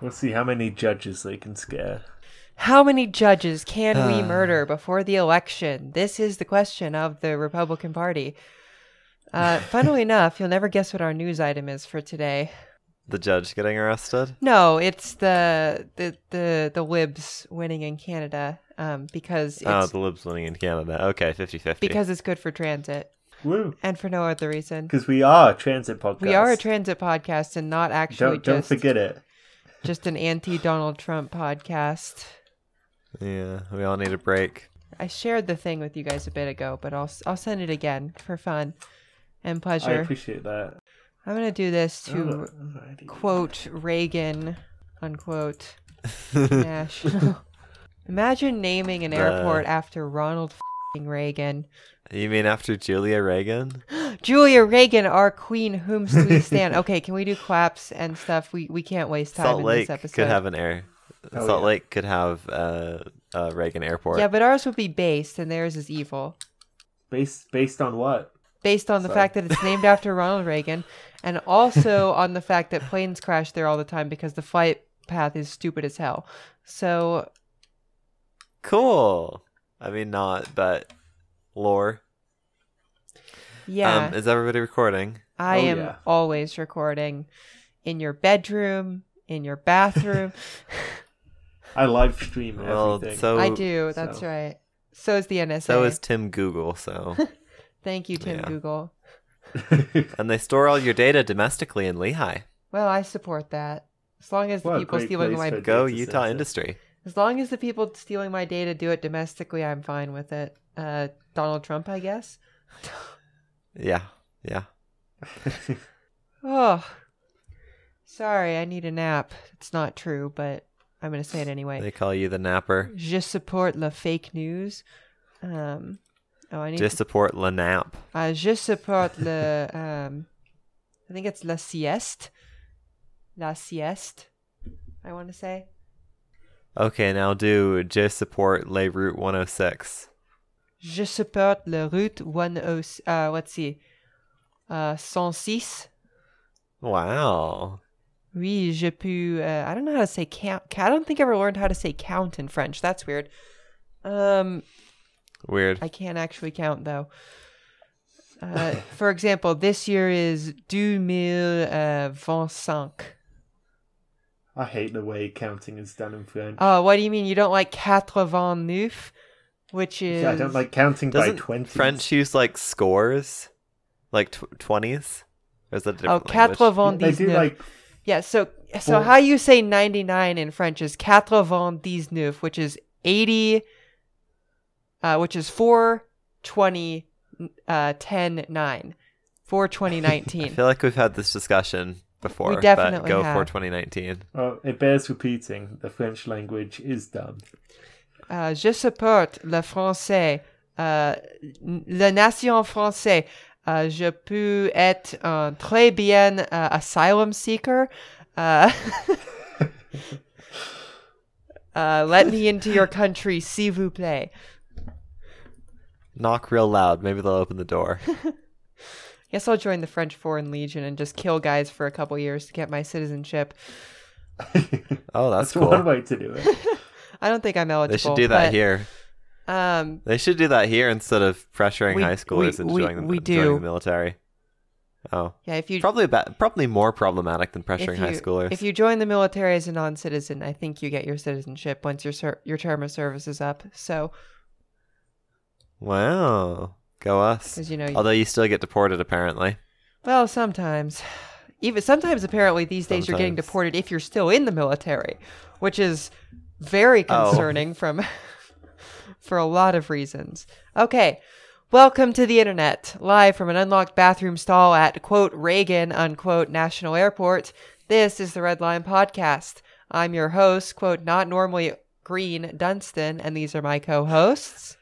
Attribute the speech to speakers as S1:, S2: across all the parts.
S1: We'll see how many judges they can scare.
S2: How many judges can we murder before the election? This is the question of the Republican Party. Funnily enough, you'll never guess what our news item is for today.
S3: The judge getting arrested?
S2: No, it's the libs winning in Canada because it's...
S3: the libs winning in Canada. Okay, 50-50.
S2: Because it's good for transit.
S1: Woo.
S2: And for no other reason.
S1: Because we are a transit podcast.
S2: We are a transit podcast and not actually
S1: Don't forget it.
S2: Just an anti-Donald Trump podcast.
S3: Yeah, we all need a break.
S2: I shared the thing with you guys a bit ago, but I'll send it again for fun and pleasure.
S1: I appreciate that.
S2: I'm going to do this to quote Reagan, unquote, national. Imagine naming an airport after Ronald Reagan.
S3: You mean after Julia Reagan?
S2: Julia Reagan, our queen, whomst we stand. Okay, can we do claps and stuff? We can't waste time in this episode.
S3: Salt Lake could have an air. Salt Lake could have Reagan Airport.
S2: Yeah, but ours would be based, and theirs is evil.
S1: Based on what?
S2: Based on the fact that it's named after Ronald Reagan, and also on the fact that planes crash there all the time because the flight path is stupid as hell. So...
S3: Cool. I mean, not, but lore.
S2: Yeah.
S3: Is everybody recording?
S2: I am always recording. In your bedroom, in your bathroom.
S1: I live stream everything.
S2: I do, that's right. So is the NSA.
S3: So is Tim Google, so...
S2: Thank you, Tim Google.
S3: And they store all your data domestically in Lehigh.
S2: Well, I support that. As long as the people stealing my...
S3: Go Utah industry.
S2: As long as the people stealing my data do it domestically, I'm fine with it. Donald Trump, I guess?
S3: Yeah.
S2: Oh. Sorry, I need a nap. It's not true, but I'm going to say it anyway.
S3: They call you the napper.
S2: Je support la fake news.
S3: Je support la nap.
S2: Je support le... I think it's la sieste. La sieste, I want to say.
S3: Okay, now do je support les route 106.
S2: Je support la route 106. Let's see. 106.
S3: Wow.
S2: Oui, je peux... I don't know how to say count. I don't think I ever learned how to say count in French. That's weird.
S3: Weird.
S2: I can't actually count, though. For example, this year is 2025.
S1: I hate the way counting is done in French.
S2: Oh, what do you mean? You don't like 89, which is...
S1: Yeah, I don't like counting by 20s.
S3: French use like scores? Like 20s? Or is that a different language?
S2: 99.
S1: They do like...
S2: Yeah, so how you say 99 in French is 99, which is 80, which is 420, 10, 9. 42019.
S3: I feel like we've had this discussion before.
S2: We definitely
S3: but go
S2: have.
S3: for 2019.
S1: Well, it bears repeating. The French language is dumb.
S2: Je support le français, la nation française. Je peux être un très bien asylum seeker. Let me into your country, s'il vous plaît.
S3: Knock real loud. Maybe they'll open the door.
S2: Guess I'll join the French Foreign Legion and just kill guys for a couple years to get my citizenship.
S3: Oh, that's cool.
S1: One way to do it.
S2: I don't think I'm eligible.
S3: They should do that here. They should do that here instead of pressuring high schoolers into joining the military. Oh,
S2: yeah. If you
S3: probably more problematic than pressuring high schoolers.
S2: If you join the military as a non-citizen, I think you get your citizenship once your term of service is up. So,
S3: wow, go us! Although you still get deported, apparently.
S2: Well, sometimes, apparently these days you're getting deported if you're still in the military, which is very concerning for a lot of reasons. Okay. Welcome to the internet, live from an unlocked bathroom stall at, quote, Reagan, unquote, National Airport. This is the Red Line Podcast. I'm your host, quote, not normally green, Dunstan, and these are my co-hosts.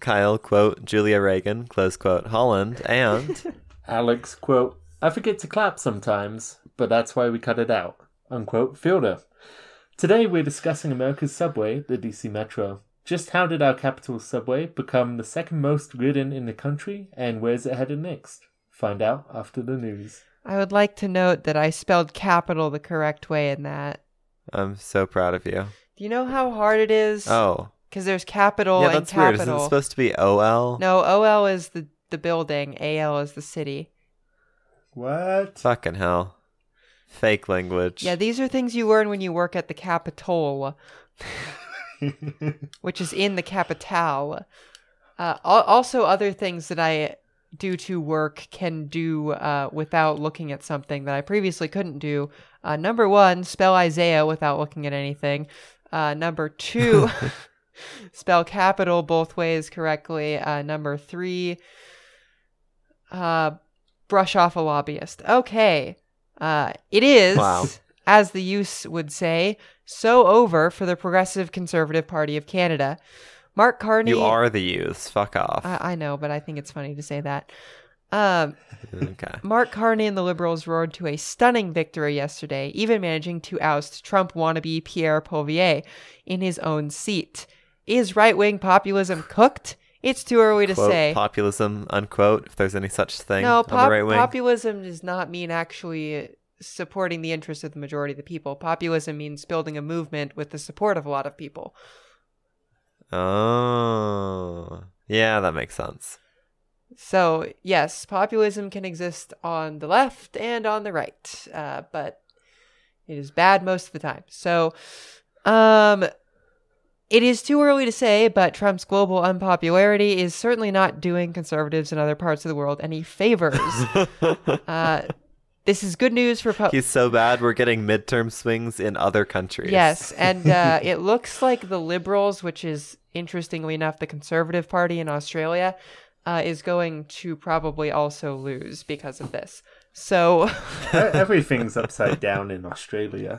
S3: Kyle, quote, Julia Reagan, close quote, Holland, and...
S1: Alex, quote, I forget to clap sometimes, but that's why we cut it out, unquote, Fielder. Today we're discussing America's subway, the DC Metro. Just how did our capital subway become the second most ridden in the country, and where's it headed next? Find out after the news.
S2: I would like to note that I spelled capital the correct way in that.
S3: I'm so proud of you.
S2: Do you know how hard it is?
S3: Oh.
S2: Because there's capital
S3: yeah,
S2: and
S3: that's
S2: capital.
S3: Weird. Isn't it supposed to be OL?
S2: No, OL is the building. AL is the city.
S1: What?
S3: Fucking hell. Fake language.
S2: Yeah, these are things you learn when you work at the Capitol, which is in the capital. Also, other things that I do to work can do without looking at something that I previously couldn't do. Number 1, spell Isaiah without looking at anything. Number 2, spell capital both ways correctly. Number 3, brush off a lobbyist. Okay. It is, wow, as the use would say, so over for the Progressive Conservative Party of Canada. Mark Carney...
S3: You are the youth. Fuck off.
S2: I know, but I think it's funny to say that.
S3: Okay.
S2: Mark Carney and the Liberals roared to a stunning victory yesterday, even managing to oust Trump wannabe Pierre Poilievre in his own seat. Is right-wing populism cooked? It's too early to
S3: quote,
S2: say.
S3: Populism, unquote, if there's any such thing
S2: no,
S3: on the right wing.
S2: Populism does not mean actually supporting the interests of the majority of the people. Populism means building a movement with the support of a lot of people.
S3: Oh, yeah, that makes sense.
S2: So, yes, populism can exist on the left and on the right, but it is bad most of the time. So, it is too early to say, but Trump's global unpopularity is certainly not doing conservatives in other parts of the world any favors. This is good news for...
S3: He's so bad, we're getting midterm swings in other countries.
S2: Yes, and it looks like the Liberals, which is, interestingly enough, the Conservative Party in Australia, is going to probably also lose because of this. So...
S1: Everything's upside down in Australia.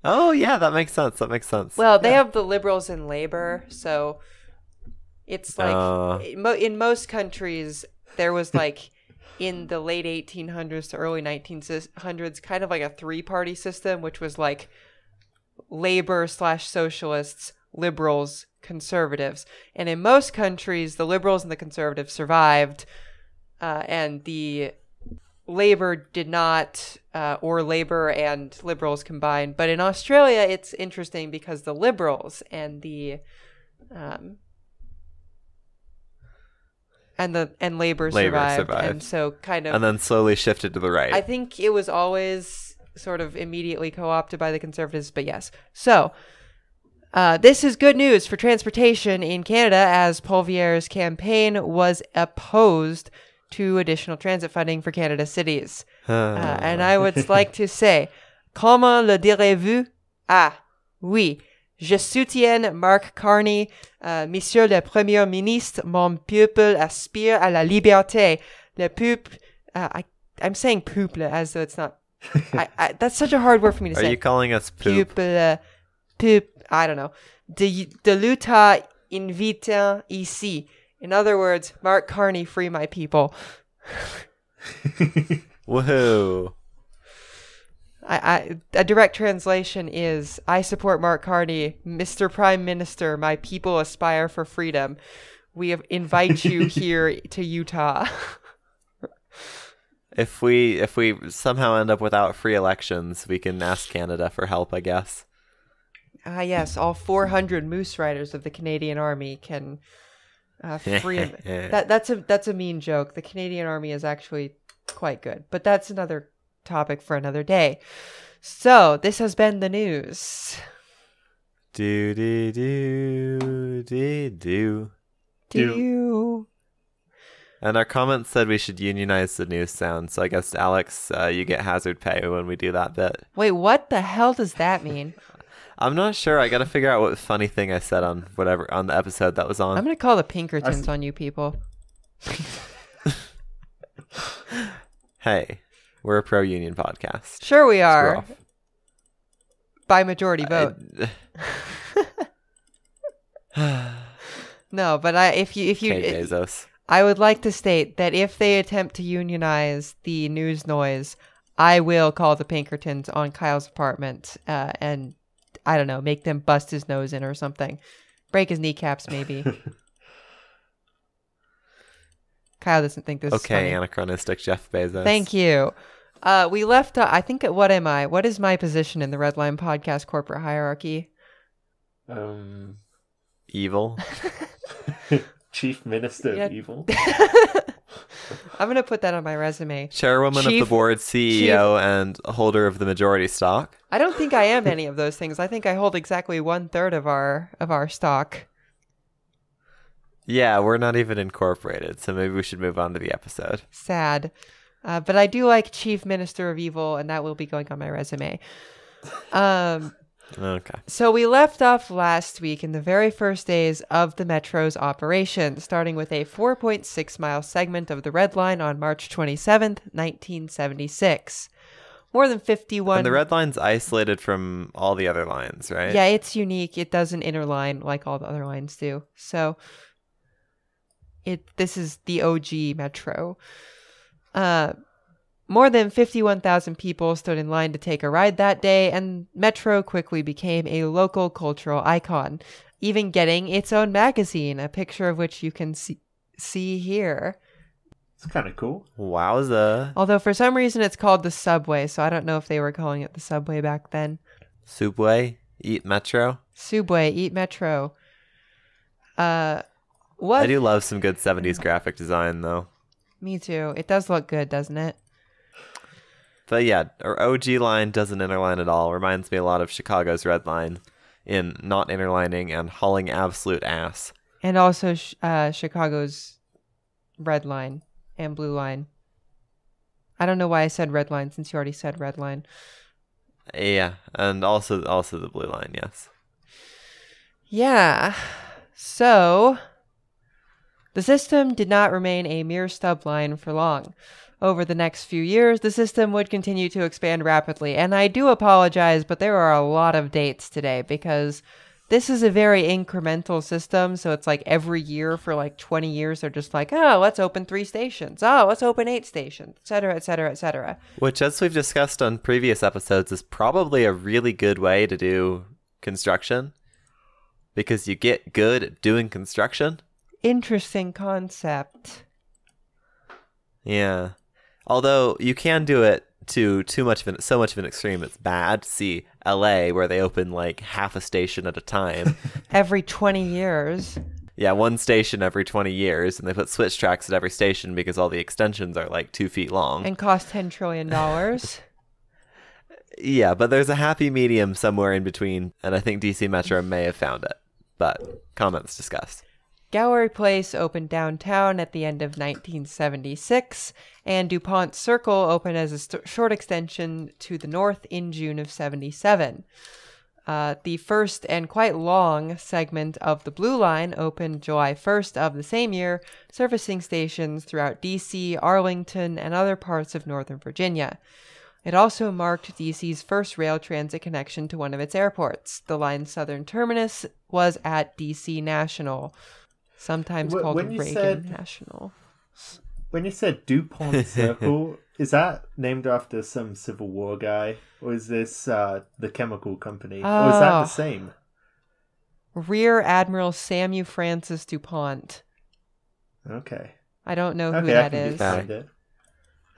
S3: Oh, yeah, that makes sense.
S2: Well, they have the Liberals and Labour, so it's like... in most countries, there was like... in the late 1800s to early 1900s, kind of like a 3-party system, which was like Labor/Socialists, Liberals, Conservatives. And in most countries, the Liberals and the Conservatives survived, and the Labor did not, or Labor and Liberals combined. But in Australia, it's interesting because the Liberals and the... And Labor survived, and so kind of...
S3: And then slowly shifted to the right.
S2: I think it was always sort of immediately co-opted by the Conservatives, but yes. So, this is good news for transportation in Canada, as Poilievre's campaign was opposed to additional transit funding for Canada's cities. And I would like to say, comment le direz-vous? Ah, oui. Je soutiens Mark Carney, Monsieur le Premier Ministre, mon peuple aspire à la liberté. Le peuple, I'm saying peuple as though it's not, that's such a hard word for me to say.
S3: Are you calling us poop?
S2: Peuple, I don't know. De luta invita ici. In other words, Mark Carney, free my people.
S3: Woohoo.
S2: A direct translation is, I support Mark Carney, Mr. Prime Minister, my people aspire for freedom. We invite you here to Utah.
S3: If we somehow end up without free elections, we can ask Canada for help, I guess.
S2: Yes, all 400 Moose Riders of the Canadian Army can free him. That's a mean joke. The Canadian Army is actually quite good, but that's another topic for another day. So this has been the news. Do.
S3: And our comments said we should unionize the news sound. So I guess Alex, you get hazard pay when we do that bit.
S2: Wait, what the hell does that mean?
S3: I'm not sure. I got to figure out what funny thing I said on the episode that was on.
S2: I'm gonna call the Pinkertons on you people.
S3: Hey. We're a pro-union podcast.
S2: Sure we are. By majority vote. No, but if you
S3: Bezos.
S2: I would like to state that if they attempt to unionize the news noise, I will call the Pinkertons on Kyle's apartment and I don't know, make them bust his nose in or something. Break his kneecaps maybe. Kyle doesn't think this is funny.
S3: Okay, anachronistic Jeff Bezos.
S2: Thank you. We left, I think, what am I? What is my position in the Red Line podcast corporate hierarchy?
S3: Evil.
S1: Chief Minister of Evil.
S2: I'm going to put that on my resume.
S3: Chairwoman of the board, CEO, and holder of the majority stock.
S2: I don't think I am any of those things. I think I hold exactly 1/3 of our stock.
S3: Yeah, we're not even incorporated, so maybe we should move on to the episode.
S2: Sad. But I do like Chief Minister of Evil, and that will be going on my resume.
S3: Okay.
S2: So we left off last week in the very first days of the Metro's operation, starting with a 4.6-mile segment of the Red Line on March 27th, 1976. More than 51...
S3: And the Red Line's isolated from all the other lines, right?
S2: Yeah, it's unique. It doesn't interline like all the other lines do. So this is the OG Metro. More than 51,000 people stood in line to take a ride that day, and Metro quickly became a local cultural icon, even getting its own magazine, a picture of which you can see here.
S1: It's kind of cool.
S3: Wowza.
S2: Although for some reason it's called the Subway, so I don't know if they were calling it the Subway back then.
S3: Subway? Eat Metro?
S2: Subway, eat Metro. What?
S3: I do love some good 70s graphic design, though.
S2: Me too. It does look good, doesn't it?
S3: But yeah, our OG line doesn't interline at all. Reminds me a lot of Chicago's Red Line in not interlining and hauling absolute ass.
S2: And also Chicago's Red Line and Blue Line. I don't know why I said Red Line since you already said Red Line.
S3: Yeah, and also the Blue Line, yes.
S2: Yeah. So the system did not remain a mere stub line for long. Over the next few years, the system would continue to expand rapidly. And I do apologize, but there are a lot of dates today because this is a very incremental system. So it's like every year for like 20 years, they're just like, oh, let's open 3 stations. Oh, let's open 8 stations, et cetera, et cetera, et cetera.
S3: Which, as we've discussed on previous episodes, is probably a really good way to do construction because you get good at doing construction.
S2: Interesting concept.
S3: Yeah. Although you can do it to so much of an extreme it's bad. See LA where they open like half a station at a time.
S2: Every 20 years.
S3: Yeah, 1 station every 20 years, and they put switch tracks at every station because all the extensions are like 2 feet long.
S2: And cost $10 trillion.
S3: Yeah, but there's a happy medium somewhere in between, and I think DC Metro may have found it. But comments discussed.
S2: Gower Place opened downtown at the end of 1976, and DuPont Circle opened as a short extension to the north in June of 77. The first and quite long segment of the Blue Line opened July 1st of the same year, servicing stations throughout D.C., Arlington, and other parts of Northern Virginia. It also marked D.C.'s first rail transit connection to one of its airports. The line's southern terminus was at D.C. National, sometimes called Reagan National.
S1: When you said DuPont Circle, is that named after some Civil War guy? Or is this the chemical company? Or is that the same?
S2: Rear Admiral Samuel Francis DuPont.
S1: Okay.
S2: I don't know who that is.
S1: Find it.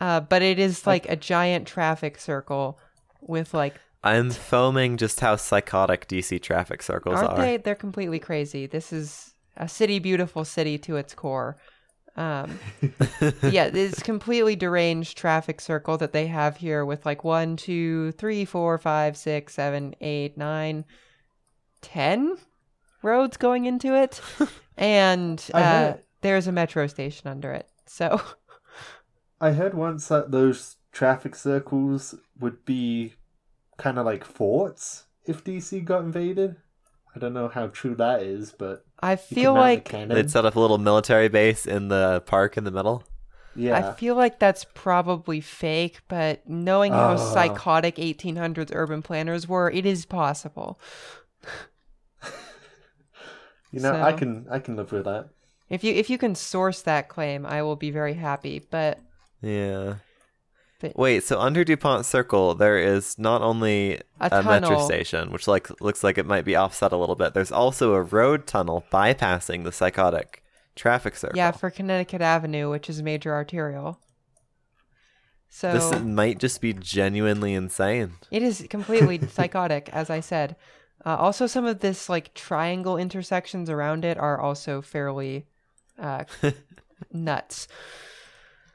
S2: But it is like a giant traffic circle with like...
S3: I'm foaming just how psychotic DC traffic circles are.
S2: Aren't they? They're completely crazy. This is a city, beautiful city to its core. Yeah, this completely deranged traffic circle that they have here with like 1, 2, 3, 4, 5, 6, 7, 8, 9, 10 roads going into it. And there's a metro station under it. So
S1: I heard once that those traffic circles would be kind of like forts if DC got invaded. I don't know how true that is, but
S2: I feel like
S3: they'd set up a little military base in the park in the middle.
S1: Yeah,
S2: I feel like that's probably fake, but knowing how psychotic 1800s urban planners were, it is possible.
S1: You know, so, I can live with that.
S2: If you can source that claim, I will be very happy. But
S3: yeah. Wait, so under DuPont Circle, there is not only a metro station, which looks like it might be offset a little bit. There's also a road tunnel bypassing the psychotic traffic circle.
S2: Yeah, for Connecticut Avenue, which is a major arterial. So
S3: this might just be genuinely insane.
S2: It is completely psychotic, as I said. Also, some of this like triangle intersections around it are also fairly nuts.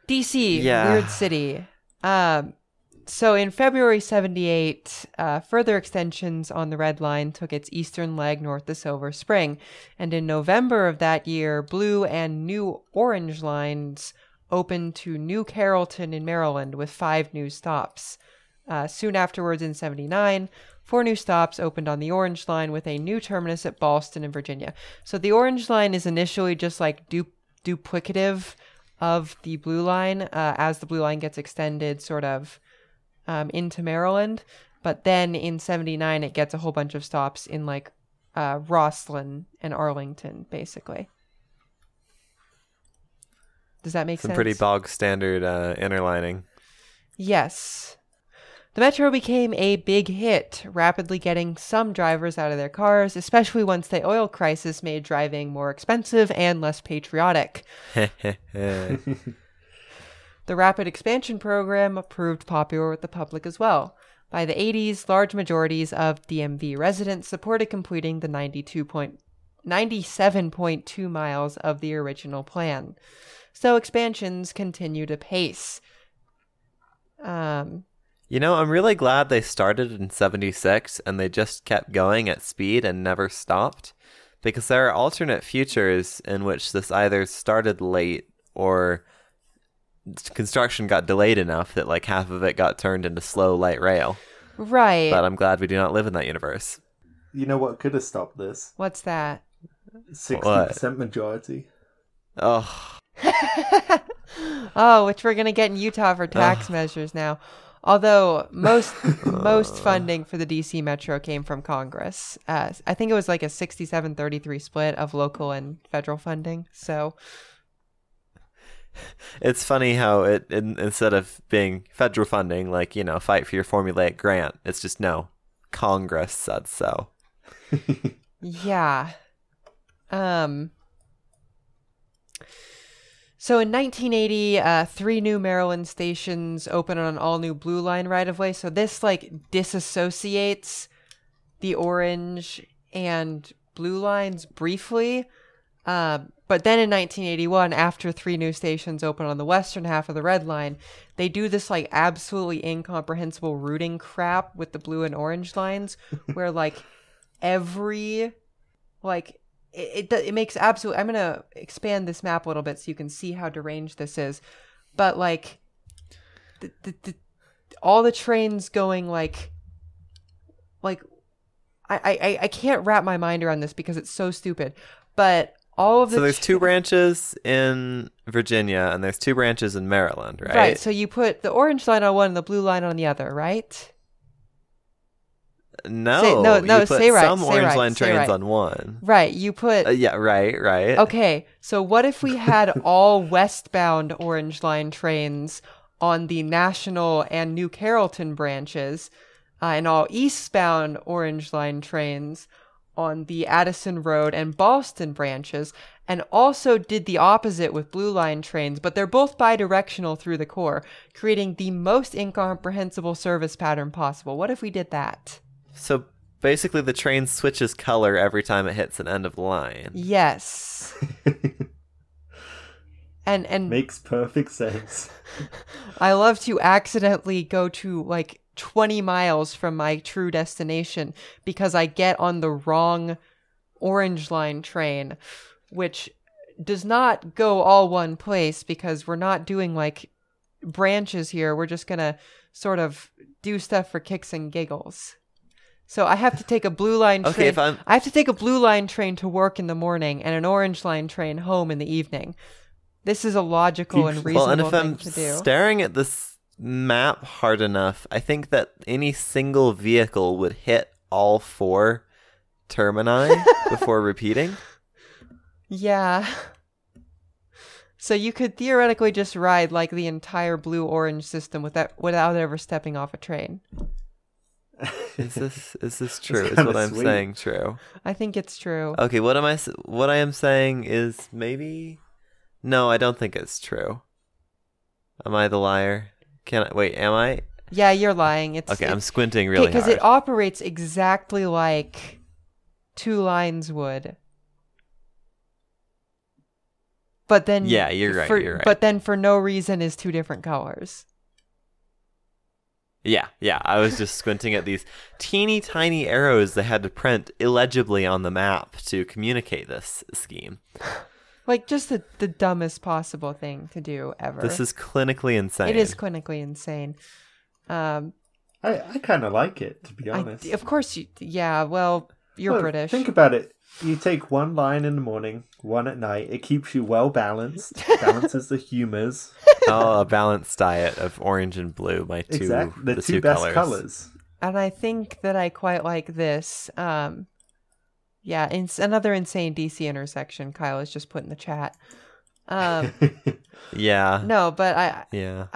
S2: DC, weird city. So in February 78, further extensions on the Red Line took its eastern leg north to Silver Spring. And in November of that year, Blue and New Orange lines opened to New Carrollton in Maryland with 5 new stops. Soon afterwards in 79, 4 new stops opened on the Orange Line with a new terminus at Ballston in Virginia. So the Orange Line is initially just like duplicative of the Blue Line as the Blue Line gets extended sort of into Maryland. But then in 79, it gets a whole bunch of stops in like Rosslyn and Arlington, basically. Does that make sense?
S3: Some pretty bog standard interlining.
S2: Yes. The Metro became a big hit, rapidly getting some drivers out of their cars, especially once the oil crisis made driving more expensive and less patriotic. The rapid expansion program proved popular with the public as well. By the 80s, large majorities of DMV residents supported completing the 97.2 miles of the original plan. So expansions continued apace.
S3: You know, I'm really glad they started in 76 and they just kept going at speed and never stopped, because there are alternate futures in which this either started late or construction got delayed enough that like half of it got turned into slow light rail.
S2: Right.
S3: But I'm glad we do not live in that universe.
S1: You know what could have stopped this?
S2: What's that?
S1: 60% majority.
S3: Oh.
S2: Oh, which we're going to get in Utah for tax measures now. Although most funding for the DC Metro came from Congress. I think it was like a 67-33 split of local and federal funding. So
S3: it's funny how instead of being federal funding, like, you know, fight for your formulaic grant, it's just no, Congress said so.
S2: Yeah. So in 1980, 3 new Maryland stations opened on an all-new Blue Line right-of-way. So this, like, disassociates the Orange and Blue Lines briefly. But then in 1981, after 3 new stations open on the western half of the Red Line, they do this, like, absolutely incomprehensible routing crap with the Blue and Orange lines, where, like, every, like... It makes absolute... I'm going to expand this map a little bit so you can see how deranged this is. But, like, all the trains going, like I can't wrap my mind around this because it's so stupid. But all of the...
S3: So there's 2 branches in Virginia and there's 2 branches in Maryland, right?
S2: Right, so you put the Orange Line on one and the Blue Line on the other, right?
S3: No, you put
S2: say right.
S3: Some
S2: say
S3: Orange
S2: right,
S3: Line
S2: say
S3: trains
S2: right.
S3: on one.
S2: Right, you put...
S3: yeah, right.
S2: Okay, so what if we had all westbound Orange Line trains on the National and New Carrollton branches, and all eastbound Orange Line trains on the Addison Road and Boston branches, and also did the opposite with Blue Line trains, but they're both bidirectional through the core, creating the most incomprehensible service pattern possible. What if we did that?
S3: So basically the train switches color every time it hits an end of the line.
S2: Yes. and
S1: makes perfect sense.
S2: I love to accidentally go to like 20 miles from my true destination because I get on the wrong Orange Line train, which does not go all one place because we're not doing like branches here. We're just going to sort of do stuff for kicks and giggles. So I have to take a Blue Line train. I have to take a Blue Line train to work in the morning and an Orange Line train home in the evening. This is a logical and reasonable thing to do.
S3: Well, and if I'm staring at this map hard enough, I think that any single vehicle would hit all 4 termini before repeating.
S2: Yeah. So you could theoretically just ride like the entire blue-orange system without ever stepping off a train.
S3: Is this true? Is what I'm saying true?
S2: I think it's true.
S3: Okay, what I am saying is maybe... No, I don't think it's true. Am I the liar? Wait, am I?
S2: Yeah, you're lying.
S3: I'm squinting really hard.
S2: Because it operates exactly like two lines would. But then
S3: yeah, you're right.
S2: But then for no reason is two different colors.
S3: Yeah. I was just squinting at these teeny tiny arrows they had to print illegibly on the map to communicate this scheme.
S2: Like, just the dumbest possible thing to do ever.
S3: This is clinically insane.
S2: It is clinically insane.
S1: I kind of like it, to be honest.
S2: Of course, well, you're British.
S1: Think about it. You take one line in the morning, one at night. It keeps you well balanced. Balances the humors.
S3: Oh, a balanced diet of orange and blue, the two best colors.
S2: And I think that I quite like this. It's another insane DC intersection. Kyle has just put in the chat.
S3: Yeah.
S2: No, but
S3: Yeah.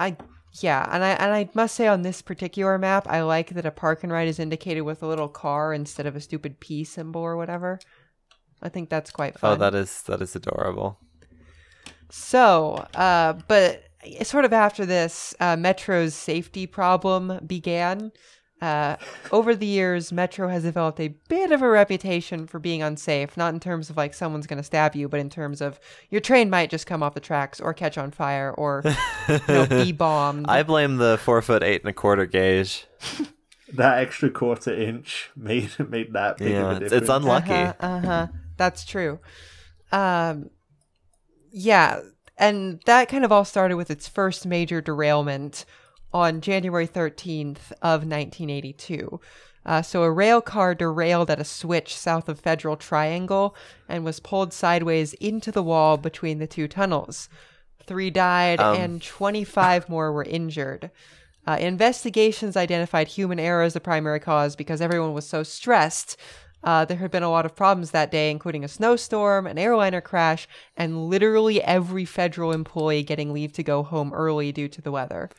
S2: And I must say on this particular map, I like that a park and ride is indicated with a little car instead of a stupid P symbol or whatever. I think that's quite fun.
S3: Oh, that is adorable.
S2: So, but sort of after this, Metro's safety problem began. Over the years, Metro has developed a bit of a reputation for being unsafe, not in terms of like someone's going to stab you, but in terms of your train might just come off the tracks or catch on fire or be bombed.
S3: I blame the 4 foot 8 1/4 gauge.
S1: That extra 1/4 inch made that big of a difference.
S3: It's unlucky.
S2: That's true. And that kind of all started with its first major derailment on January 13th of 1982. So a rail car derailed at a switch south of Federal Triangle and was pulled sideways into the wall between the two tunnels. 3 died and 25 more were injured. Investigations identified human error as the primary cause because everyone was so stressed. There had been a lot of problems that day, including a snowstorm, an airliner crash, and literally every federal employee getting leave to go home early due to the weather.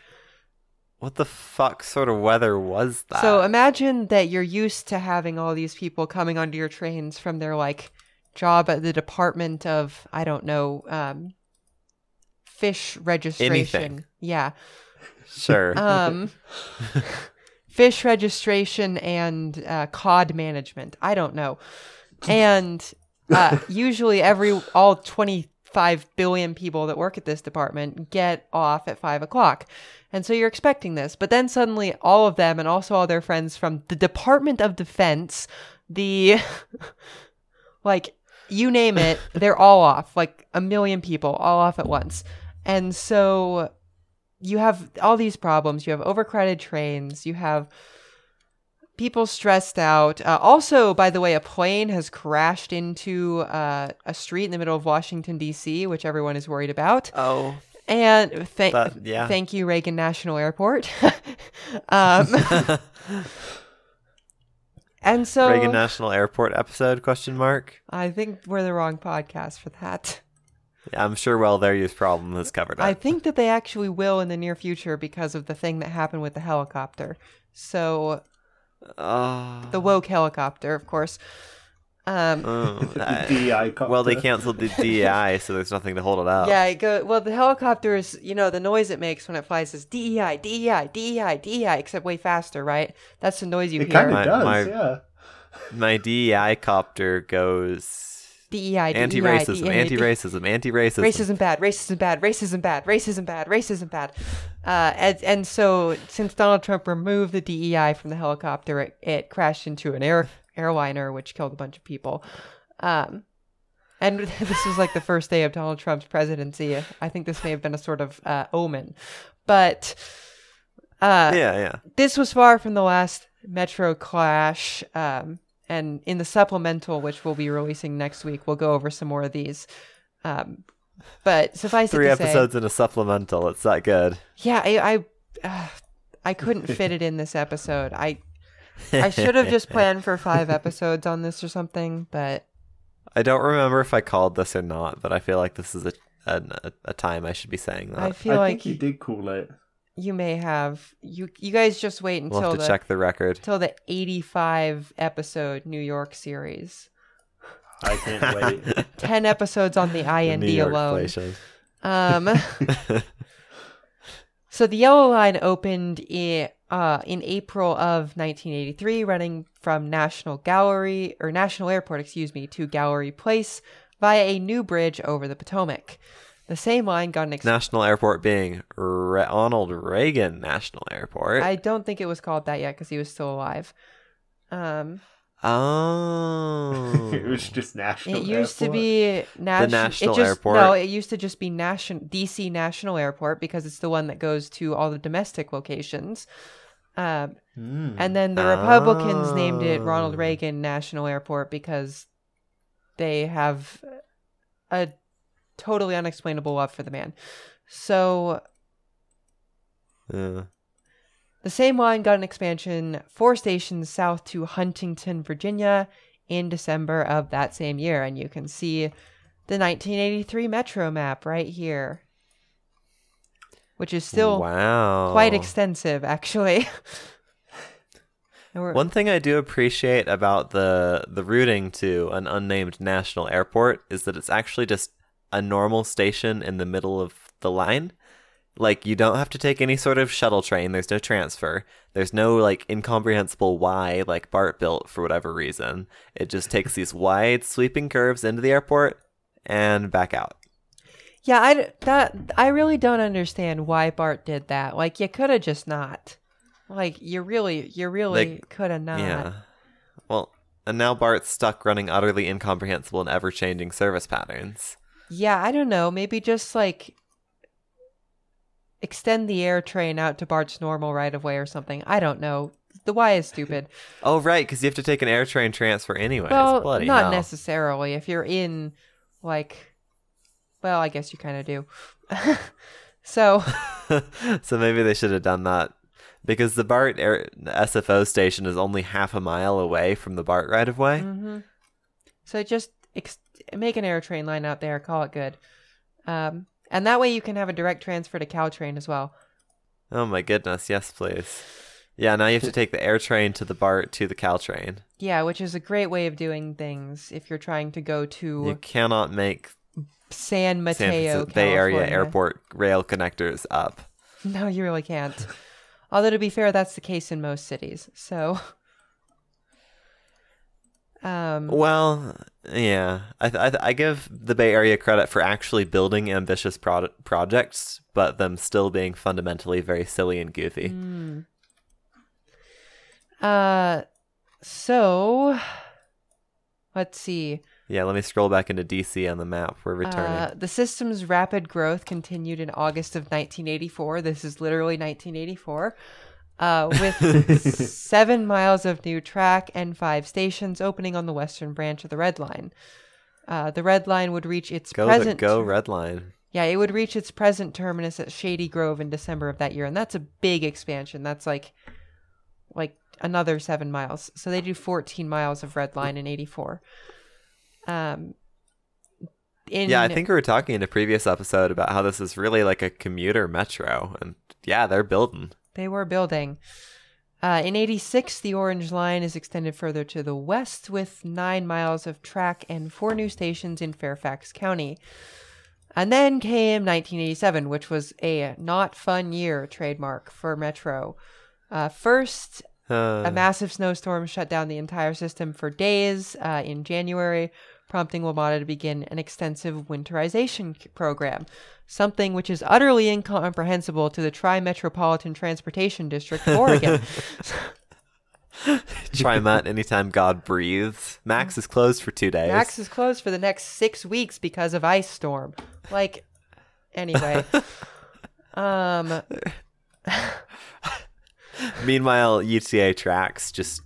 S3: What the fuck sort of weather was that?
S2: So imagine that you're used to having all these people coming onto your trains from their like job at the Department of, I don't know, fish registration.
S3: Anything.
S2: Yeah.
S3: Sure.
S2: Fish registration and cod management. I don't know. And usually all 25 billion people that work at this department get off at 5 o'clock. And so you're expecting this. But then suddenly all of them and also all their friends from the Department of Defense, like, you name it, they're all off. Like 1 million people all off at once. And so you have all these problems. You have overcrowded trains. You have people stressed out. Also, by the way, a plane has crashed into a street in the middle of Washington, D.C., which everyone is worried about.
S3: Oh.
S2: And thank you, Reagan National Airport. And so
S3: Reagan National Airport episode, ?
S2: I think we're the wrong podcast for that.
S3: I'm sure their use problem has covered it.
S2: I think that they actually will in the near future because of the thing that happened with the helicopter. So, the woke helicopter, of course.
S1: The DEI copter.
S3: Well, they canceled the DEI, so there's nothing to hold it up.
S2: Yeah, the helicopter is, the noise it makes when it flies is DEI, DEI, DEI, DEI, except way faster, right? That's the noise you hear.
S1: It kind of does, yeah.
S3: My DEI copter goes...
S2: DEI,
S3: anti-racism,
S2: DEI,
S3: anti-racism, anti-racism.
S2: Racism bad, racism bad, racism bad, racism bad, racism bad. And so since Donald Trump removed the DEI from the helicopter, it crashed into an airliner, which killed a bunch of people. And this was like the first day of Donald Trump's presidency. I think this may have been a sort of omen. But this was far from the last Metro clash. And in the supplemental, which we'll be releasing next week, we'll go over some more of these. But suffice it to say,
S3: 3 episodes in a supplemental. It's that good.
S2: Yeah, I couldn't fit it in this episode. I should have just planned for 5 episodes on this or something, but
S3: I don't remember if I called this or not. But I feel like this is a time I should be saying that.
S2: I think
S1: you did call it.
S2: You may have. You guys just wait until
S3: we'll have to check the record.
S2: Till the 85 episode New York series.
S1: I can't wait.
S2: 10 episodes on the IND alone. So the Yellow Line opened in April of 1983, running from National Airport, to Gallery Place via a new bridge over the Potomac. The same line got an
S3: National Airport being Ronald Reagan National Airport.
S2: I don't think it was called that yet because he was still alive.
S3: Oh.
S1: It was just National
S2: It
S1: Airport.
S2: used to be
S3: The National Airport.
S2: No, it used to just be DC National Airport because it's the one that goes to all the domestic locations. And then the Republicans named it Ronald Reagan National Airport because they have a totally unexplainable love for the man. So the same line got an expansion 4 stations south to Huntington, Virginia in December of that same year. And you can see the 1983 Metro map right here, which is still quite extensive, actually.
S3: One thing I do appreciate about the routing to an unnamed national airport is that it's actually just a normal station in the middle of the line. Like, you don't have to take any sort of shuttle train. There's no transfer. There's no, like, incomprehensible Y like BART built for whatever reason. It just takes these wide, sweeping curves into the airport and back out.
S2: Yeah, I really don't understand why BART did that. Like, you could have just not. Like, you really could have not.
S3: Yeah. Well, and now BART's stuck running utterly incomprehensible and ever-changing service patterns.
S2: Yeah, I don't know. Maybe just, like, extend the air train out to BART's normal right-of-way or something. I don't know. The Y is stupid.
S3: Oh, right, because you have to take an air train transfer anyways.
S2: Well,
S3: Bloody
S2: not
S3: hell.
S2: necessarily. If you're in, like... Well, I guess you kind of do. So
S3: maybe they should have done that. Because the BART SFO station is only half a mile away from the BART right-of-way.
S2: Mm-hmm. So just make an air train line out there. Call it good. And that way you can have a direct transfer to Caltrain as well.
S3: Oh my goodness, yes please. Yeah, now you have to take the air train to the BART to the Caltrain.
S2: Yeah, which is a great way of doing things if you're trying to go to...
S3: You cannot make
S2: San Mateo,
S3: Bay Area airport rail connectors up.
S2: No, you really can't. Although, to be fair, that's the case in most cities. So,
S3: well, yeah, I give the Bay Area credit for actually building ambitious projects, but them still being fundamentally very silly and goofy.
S2: So, let's see.
S3: Yeah, let me scroll back into DC on the map. We're returning.
S2: The system's rapid growth continued in August of 1984. This is literally 1984. With 7 miles of new track and 5 stations opening on the western branch of the Red Line. The Red Line would reach its present...
S3: Go Red Line.
S2: Yeah, it would reach its present terminus at Shady Grove in December of that year. And that's a big expansion. That's like another 7 miles. So they do 14 miles of Red Line in 84.
S3: Yeah, I think we were talking in a previous episode about how this is really like a commuter metro, and yeah, they're building.
S2: They were building. In 86, the Orange Line is extended further to the west with 9 miles of track and 4 new stations in Fairfax County. And then came 1987, which was a not fun year trademark for Metro. First, a massive snowstorm shut down the entire system for days in January, prompting WMATA to begin an extensive winterization program, something which is utterly incomprehensible to the Tri-Metropolitan Transportation District of Oregon.
S3: TriMet, anytime God breathes. Max is closed for 2 days.
S2: Max is closed for the next 6 weeks because of ice storm. Like, anyway.
S3: Meanwhile, UTA tracks just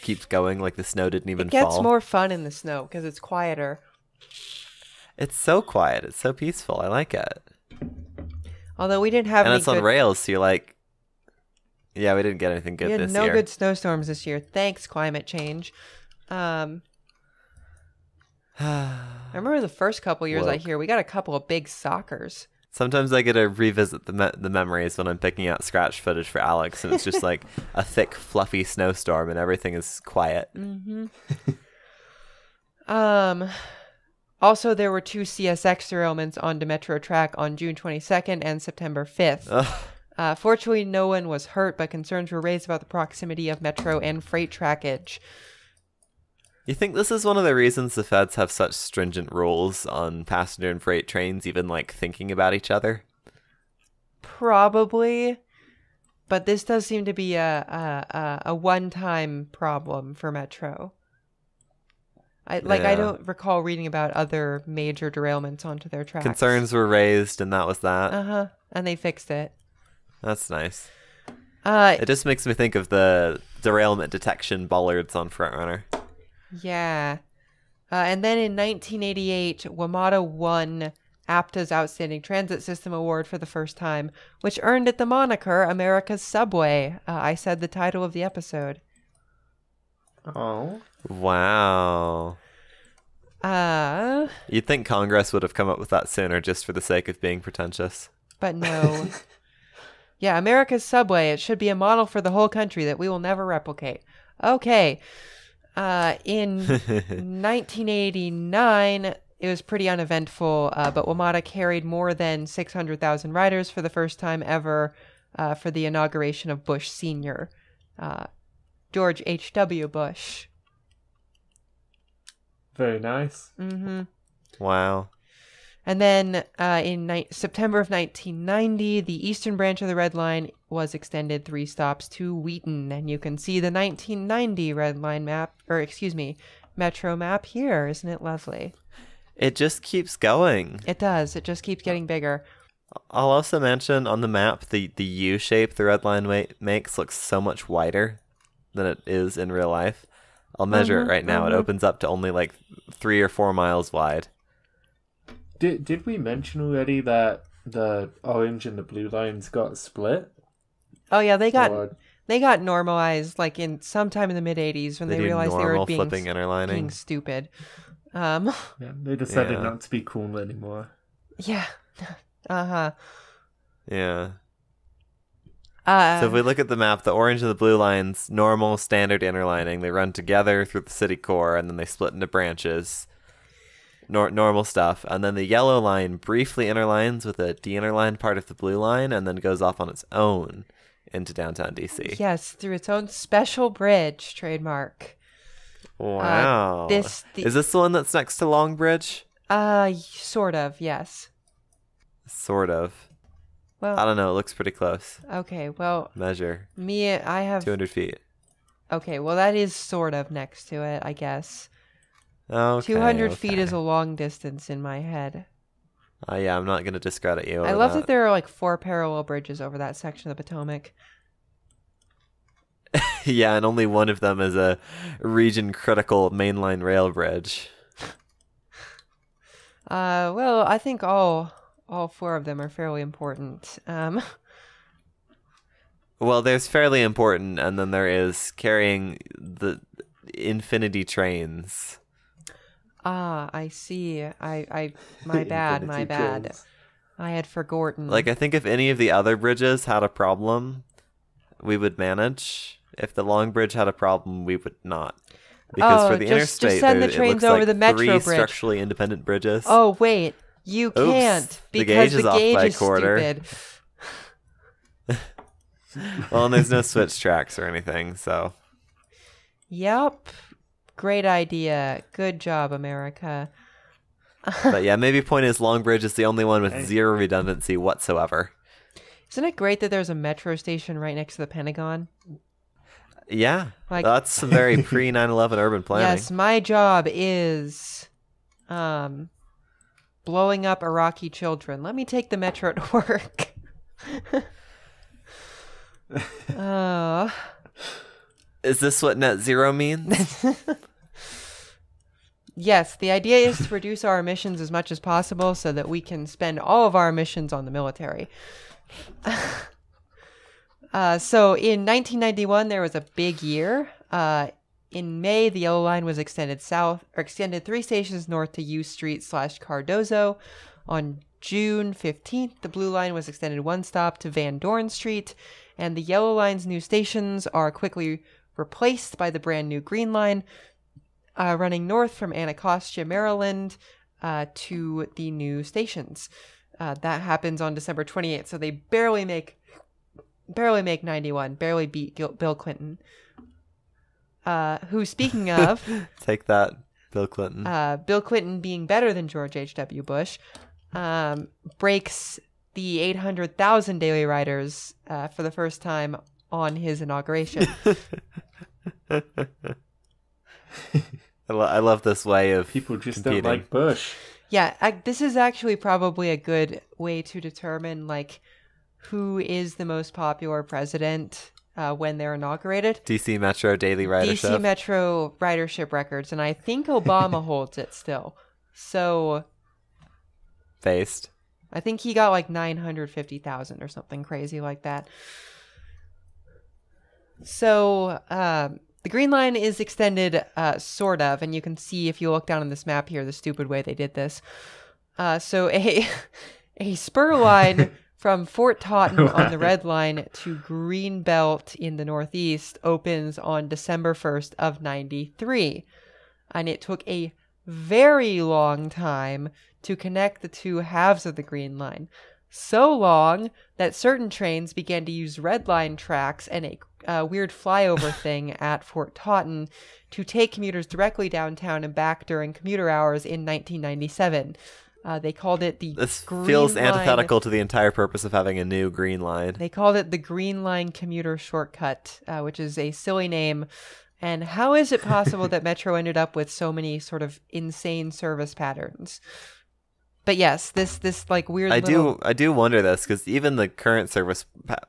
S3: keeps going like the snow didn't even fall.
S2: It gets more fun in the snow because it's quieter.
S3: It's so quiet. It's so peaceful. I like it.
S2: Although we didn't have
S3: and
S2: any
S3: it's on rails, so you're like, yeah, we didn't get anything good this year.
S2: No good snowstorms this year. Thanks, climate change. I remember the first couple years we got a couple of big sockers.
S3: Sometimes I get to revisit the memories when I'm picking out scratch footage for Alex, and it's just like a thick, fluffy snowstorm, and everything is quiet.
S2: Mm-hmm. Also, there were 2 CSX derailments on the Metro track on June 22nd and September 5th. Fortunately, no one was hurt, but concerns were raised about the proximity of Metro and freight trackage.
S3: You think this is one of the reasons the feds have such stringent rules on passenger and freight trains, even like thinking about each other?
S2: Probably. But this does seem to be a one-time problem for Metro. I don't recall reading about other major derailments onto their tracks.
S3: Concerns were raised, and that was that.
S2: And they fixed it.
S3: That's nice. It just makes me think of the derailment detection bollards on Frontrunner.
S2: Yeah. And then in 1988, WMATA won APTA's Outstanding Transit System Award for the first time, which earned it the moniker America's Subway. I said the title of the episode.
S1: Oh.
S3: Wow. You'd think Congress would have come up with that sooner just for the sake of being pretentious.
S2: But no. Yeah, America's Subway. It should be a model for the whole country that we will never replicate. Okay. In 1989, it was pretty uneventful, but WMATA carried more than 600,000 riders for the first time ever for the inauguration of Bush Sr., George H.W. Bush.
S1: Very nice.
S2: Mm-hmm.
S3: Wow.
S2: And then in September of 1990, the eastern branch of the Red Line was extended 3 stops to Wheaton. And you can see the 1990 Red Line map, Metro map here. Isn't it lovely?
S3: It just keeps going.
S2: It does. It just keeps getting bigger.
S3: I'll also mention on the map, the U shape the Red Line makes looks so much wider than it is in real life. I'll measure it right now. It opens up to only like 3 or 4 miles wide.
S1: Did we mention already that the orange and the blue lines got split?
S2: Oh yeah, they got normalized like in sometime in the mid '80s when they realized they were being stupid.
S1: Yeah, they decided not to be cool anymore.
S2: Yeah.
S3: Yeah. So if we look at the map, the orange and the blue lines, normal standard interlining, they run together through the city core and then they split into branches. Normal stuff. And then the yellow line briefly interlines with a de-interlined part of the blue line and then goes off on its own into downtown DC.
S2: Yes, through its own special bridge, trademark.
S3: Wow. Is this the one that's next to Long Bridge?
S2: Sort of, yes.
S3: Sort of.
S2: Well,
S3: I don't know. It looks pretty close.
S2: Okay, well.
S3: Measure.
S2: I have
S3: 200 feet.
S2: Okay, well that is sort of next to it, I guess.
S3: Okay,
S2: 200 feet is a long distance in my head.
S3: Yeah, I'm not going to discredit you.
S2: I love that there are like 4 parallel bridges over that section of the Potomac.
S3: Yeah, and only one of them is a region-critical mainline rail bridge.
S2: Well, I think all 4 of them are fairly important.
S3: Well, there's fairly important, and then there is carrying the infinity trains.
S2: I see. My bad. Trains. I had forgotten.
S3: Like, I think if any of the other bridges had a problem, we would manage. If the Long Bridge had a problem, we would not. Because for the interstate,
S2: just send the trains over the Metro
S3: 3
S2: bridge.
S3: Structurally independent bridges.
S2: Oh, wait. You can't. Because the gauge is stupid.
S3: Well, and there's no switch tracks or anything, so.
S2: Yep. Great idea. Good job, America.
S3: But yeah, maybe point is Long Bridge is the only one with zero redundancy whatsoever.
S2: Isn't it great that there's a metro station right next to the Pentagon?
S3: Yeah, that's some very pre 9/11 urban planning.
S2: Yes, my job is blowing up Iraqi children. Let me take the metro to work.
S3: Is this what net zero means?
S2: Yes, the idea is to reduce our emissions as much as possible so that we can spend all of our emissions on the military. So in 1991, there was a big year. In May, the Yellow Line was extended 3 stations north to U Street / Cardozo. On June 15th, the Blue Line was extended 1 stop to Van Dorn Street, and the Yellow Line's new stations are quickly replaced by the brand new Green Line, running north from Anacostia, Maryland, to the new stations. That happens on December 28th, so they barely make 91, barely beat Bill Clinton. Who, speaking of...
S3: Take that, Bill Clinton.
S2: Bill Clinton being better than George H.W. Bush, breaks the 800,000 daily riders for the first time on his inauguration.
S3: I love this way of
S1: people just
S3: competing.
S1: Don't like Bush.
S2: Yeah, this is actually probably a good way to determine like who is the most popular president when they're inaugurated.
S3: DC Metro daily ridership.
S2: DC Metro ridership records, and I think Obama holds it still. So
S3: based.
S2: I think he got like 950,000 or something crazy like that. So the Green Line is extended, sort of, and you can see if you look down on this map here the stupid way they did this. So a spur line from Fort Totten on the Red Line to Greenbelt in the Northeast opens on December 1st of 93. And it took a very long time to connect the two halves of the Green Line. So long that certain trains began to use Red Line tracks and a weird flyover thing at Fort Totten to take commuters directly downtown and back during commuter hours in 1997. They called it the
S3: This
S2: Green
S3: feels
S2: Line.
S3: antithetical to the entire purpose of having a new Green Line.
S2: They called it the Green Line Commuter Shortcut, which is a silly name. And how is it possible that Metro ended up with so many sort of insane service patterns? But yes, this like weird.
S3: I do wonder this because even the current service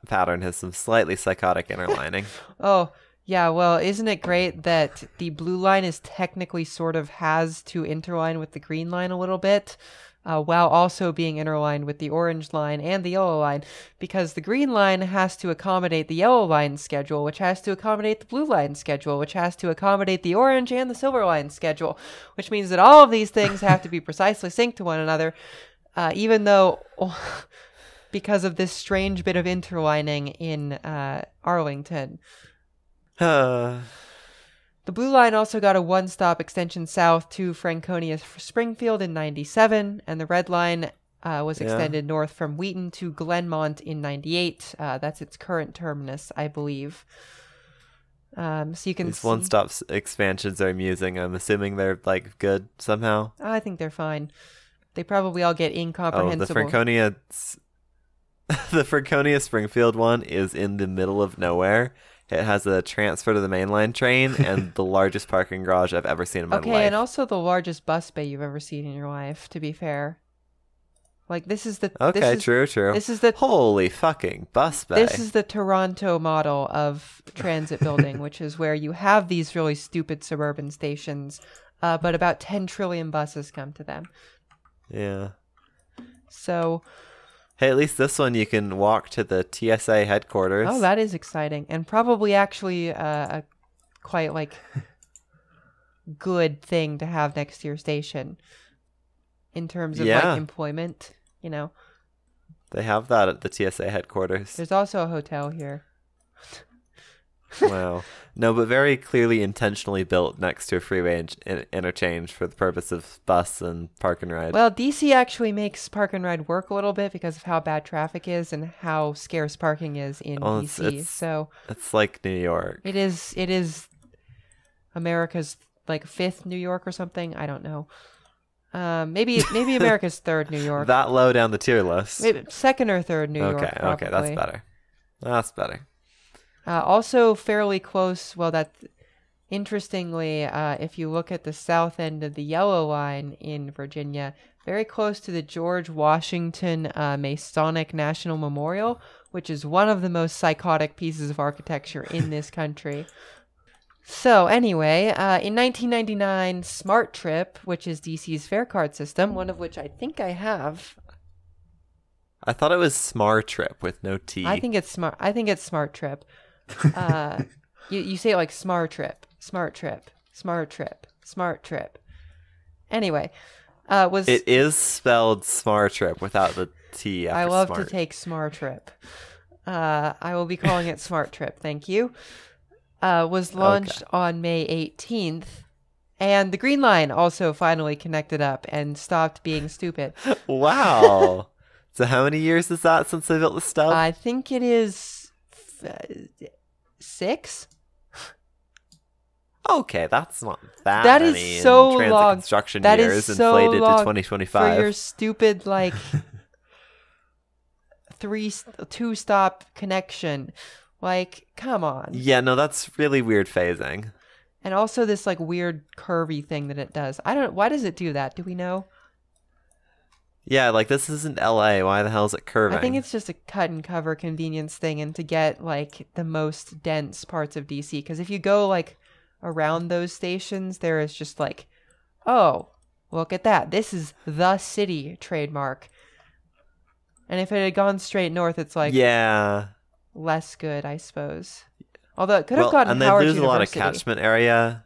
S3: pattern has some slightly psychotic interlining.
S2: Oh yeah, well, isn't it great that the Blue Line is technically sort of has to interline with the Green Line a little bit, while also being interlined with the Orange Line and the Yellow Line, because the Green Line has to accommodate the Yellow Line schedule, which has to accommodate the Blue Line schedule, which has to accommodate the Orange and the Silver Line schedule, which means that all of these things have to be precisely synced to one another, even though because of this strange bit of interlining in Arlington. The Blue Line also got a one-stop extension south to Franconia Springfield in 97, and the Red Line was extended north from Wheaton to Glenmont in 98. That's its current terminus, I believe. So you can
S3: These one-stop expansions are amusing. I'm assuming they're like good somehow.
S2: I think they're fine. They probably all get incomprehensible.
S3: Oh, the Franconia Springfield one is in the middle of nowhere. It has a transfer to the mainline train and the largest parking garage I've ever seen in my life.
S2: Okay, and also the largest bus bay you've ever seen in your life, to be fair. Like, this is the...
S3: Okay, true.
S2: This is the...
S3: Holy fucking bus bay.
S2: This is the Toronto model of transit building, which is where you have these really stupid suburban stations, but about 10 trillion buses come to them.
S3: Yeah.
S2: So...
S3: Hey, at least this one you can walk to the TSA headquarters.
S2: Oh, that is exciting. And probably actually a quite, like, good thing to have next to your station in terms of, like, employment, you know.
S3: They have that at the TSA headquarters.
S2: There's also a hotel here.
S3: Wow. No, but very clearly intentionally built next to a freeway interchange for the purpose of bus and park and ride.
S2: Well, DC actually makes park and ride work a little bit because of how bad traffic is and how scarce parking is in DC. So
S3: it's like New York.
S2: It is America's like 5th New York or something. I don't know. Maybe America's 3rd New York.
S3: That low down the tier list.
S2: Maybe 2nd or 3rd New York.
S3: Okay, that's better. That's better.
S2: Also fairly close, well, interestingly, if you look at the south end of the Yellow Line in Virginia, very close to the George Washington Masonic National Memorial, which is one of the most psychotic pieces of architecture in this country. So anyway, in 1999, SmarTrip, which is DC's fare card system, one of which I think I have.
S3: I thought it was SmarTrip with no T.
S2: I think it's SmarTrip. You say it like SmarTrip. Anyway,
S3: it is spelled SmarTrip without the T after
S2: I love
S3: smart.
S2: to take SmarTrip. I will be calling it SmarTrip. Thank you. Was launched on May 18th, And the Green Line also finally connected up and stopped being stupid.
S3: Wow. So how many years is that since they built the stub?
S2: I think it is 6.
S3: Okay, that's not that
S2: That
S3: many
S2: is so
S3: in transit
S2: long.
S3: construction
S2: That
S3: years
S2: is so
S3: inflated
S2: long
S3: to 2025.
S2: for your stupid, like, 2-stop connection. Like, come on.
S3: Yeah, no, that's really weird phasing.
S2: And also this, like, weird curvy thing that it does. I don't... Why does it do that? Do we know?
S3: Yeah, like, this isn't LA. Why the hell is it curving?
S2: I think it's just a cut and cover convenience thing and to get, like, the most dense parts of DC. Because if you go, like, around those stations, there is just, like, oh, look at that. This is the city trademark. And if it had gone straight north, it's, like,
S3: yeah,
S2: less good, I suppose. Although it could have gotten
S3: and they
S2: Howard
S3: lose
S2: University.
S3: a lot of catchment area.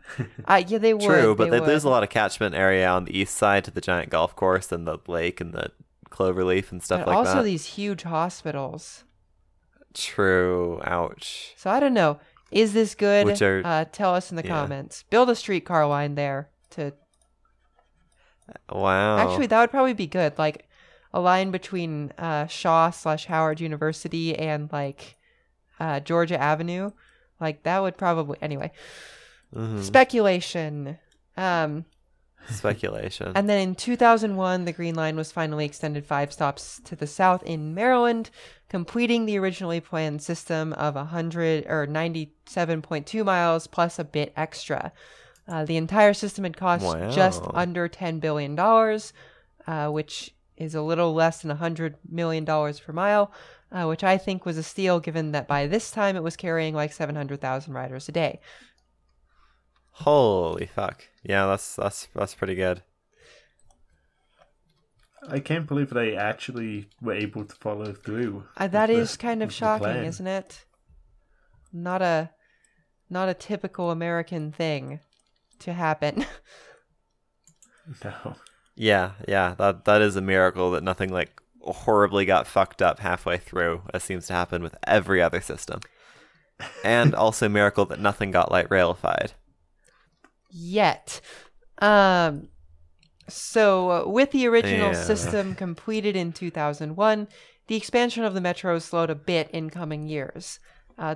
S2: Yeah, they would.
S3: True, but they
S2: would.
S3: lose a lot of catchment area on the east side to the giant golf course and the lake and the cloverleaf and stuff
S2: but
S3: like that.
S2: also these huge hospitals.
S3: True. Ouch.
S2: So I don't know. Is this good?
S3: Which are,
S2: tell us in the comments. Build a streetcar line there to.
S3: Wow.
S2: Actually, that would probably be good. Like a line between Shaw/Howard University and like Georgia Avenue. Like that would probably anyway.
S3: Mm-hmm.
S2: Speculation.
S3: Speculation.
S2: And then in 2001, the Green Line was finally extended 5 stops to the south in Maryland, completing the originally planned system of 97.2 miles plus a bit extra. The entire system had cost just under $10 billion, which is a little less than $100 million per mile, which I think was a steal given that by this time it was carrying like 700,000 riders a day.
S3: Holy fuck. Yeah, that's pretty good.
S1: I can't believe they actually were able to follow through.
S2: That is kind of shocking, isn't it? Not a typical American thing to happen.
S1: No.
S3: Yeah, that is a miracle that nothing like horribly got fucked up halfway through, as seems to happen with every other system. And also a miracle that nothing got light railified.
S2: Yet. So with the original system completed in 2001, the expansion of the metro slowed a bit in coming years.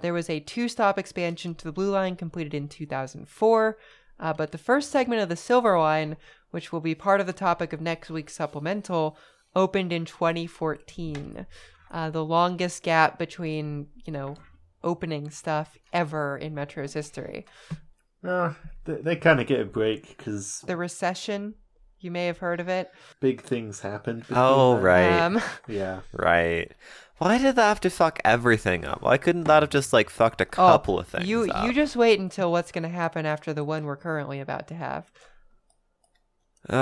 S2: There was a 2-stop expansion to the Blue Line completed in 2004, but the first segment of the Silver Line, which will be part of the topic of next week's supplemental, opened in 2014. The longest gap between, opening stuff ever in Metro's history.
S1: They kind of get a break because
S2: the recession, you may have heard of it.
S1: Big things happened.
S3: Oh, right.
S1: Yeah.
S3: Right. Why did that have to fuck everything up? Why couldn't that have just like fucked a couple of things up?
S2: You just wait until what's going to happen after the one we're currently about to have. There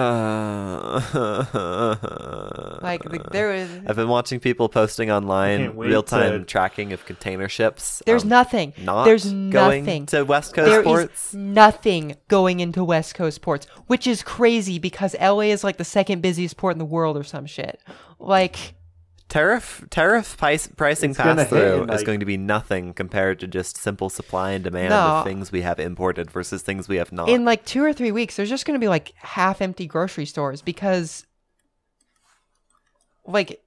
S2: was.
S3: I've been watching people posting online real-time tracking of container ships.
S2: There's nothing.
S3: Going to West Coast ports.
S2: There is nothing going into West Coast ports, which is crazy because LA is like the second busiest port in the world or some shit. Like.
S3: Tariff pricing pass-through is going to be nothing compared to just simple supply and demand of things we have imported versus things we have not.
S2: In like 2 or 3 weeks, there's just going to be like half-empty grocery stores because like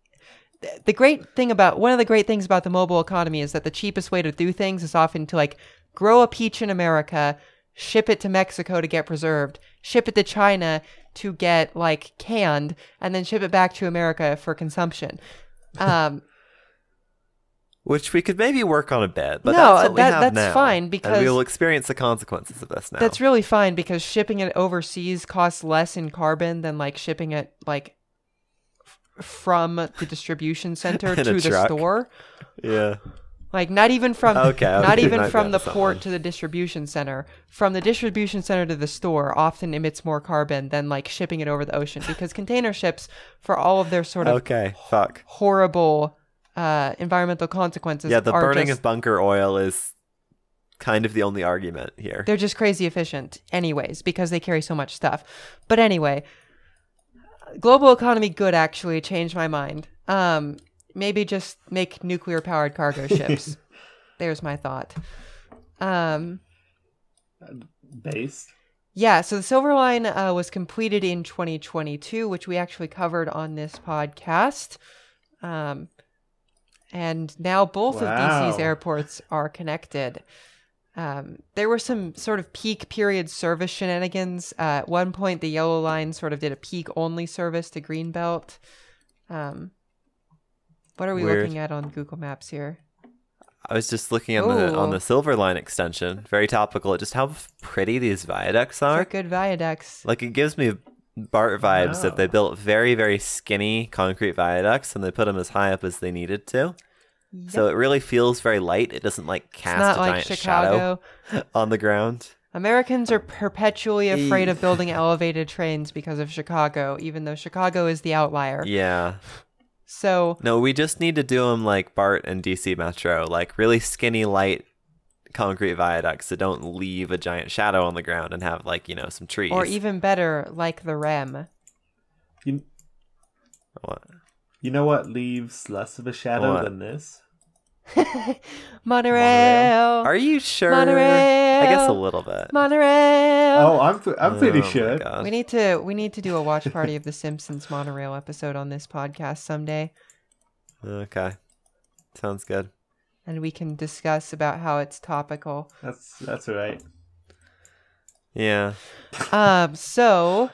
S2: one of the great things about the mobile economy is that the cheapest way to do things is often to like grow a peach in America, ship it to Mexico to get preserved, ship it to China to get like canned, and then ship it back to America for consumption.
S3: Which we could maybe work on a bit, but that's
S2: fine because
S3: we will experience the consequences of this now.
S2: That's really fine because shipping it overseas costs less in carbon than like shipping it like from the distribution center to the store.
S3: Yeah.
S2: Like not even from the port
S3: one.
S2: to the distribution center. From the distribution center to the store often emits more carbon than like shipping it over the ocean because container ships, for all of their sort of horrible environmental consequences.
S3: Yeah, the burning of bunker oil is kind of the only argument here.
S2: They're just crazy efficient anyways because they carry so much stuff. But anyway, global economy good actually changed my mind. Maybe just make nuclear-powered cargo ships. There's my thought.
S1: Based?
S2: Yeah, so the Silver Line was completed in 2022, which we actually covered on this podcast. And now both of DC's airports are connected. There were some sort of peak period service shenanigans. At one point, the Yellow Line sort of did a peak-only service to Greenbelt. What are we looking at on Google Maps here?
S3: I was just looking on the Silver Line extension. Very topical. Just how pretty these viaducts are.
S2: They're good viaducts.
S3: Like, it gives me BART vibes that they built very, very skinny concrete viaducts and they put them as high up as they needed to. Yep. So it really feels very light. It doesn't like cast a giant shadow on the ground.
S2: Americans are perpetually afraid of building elevated trains because of Chicago, even though Chicago is the outlier.
S3: Yeah.
S2: So
S3: no, we just need to do them like BART and DC Metro, like really skinny, light concrete viaducts that don't leave a giant shadow on the ground and have like, some trees.
S2: Or even better, like the REM.
S3: What?
S1: You know what leaves less of a shadow than this?
S2: Monorail.
S3: Are you sure?
S2: Monorail.
S3: I guess a little bit.
S2: Monorail.
S1: Oh, I'm pretty sure.
S2: We need to do a watch party of the Simpsons monorail episode on this podcast someday.
S3: Okay, sounds good.
S2: And we can discuss about how it's topical.
S1: That's right.
S3: Yeah.
S2: So.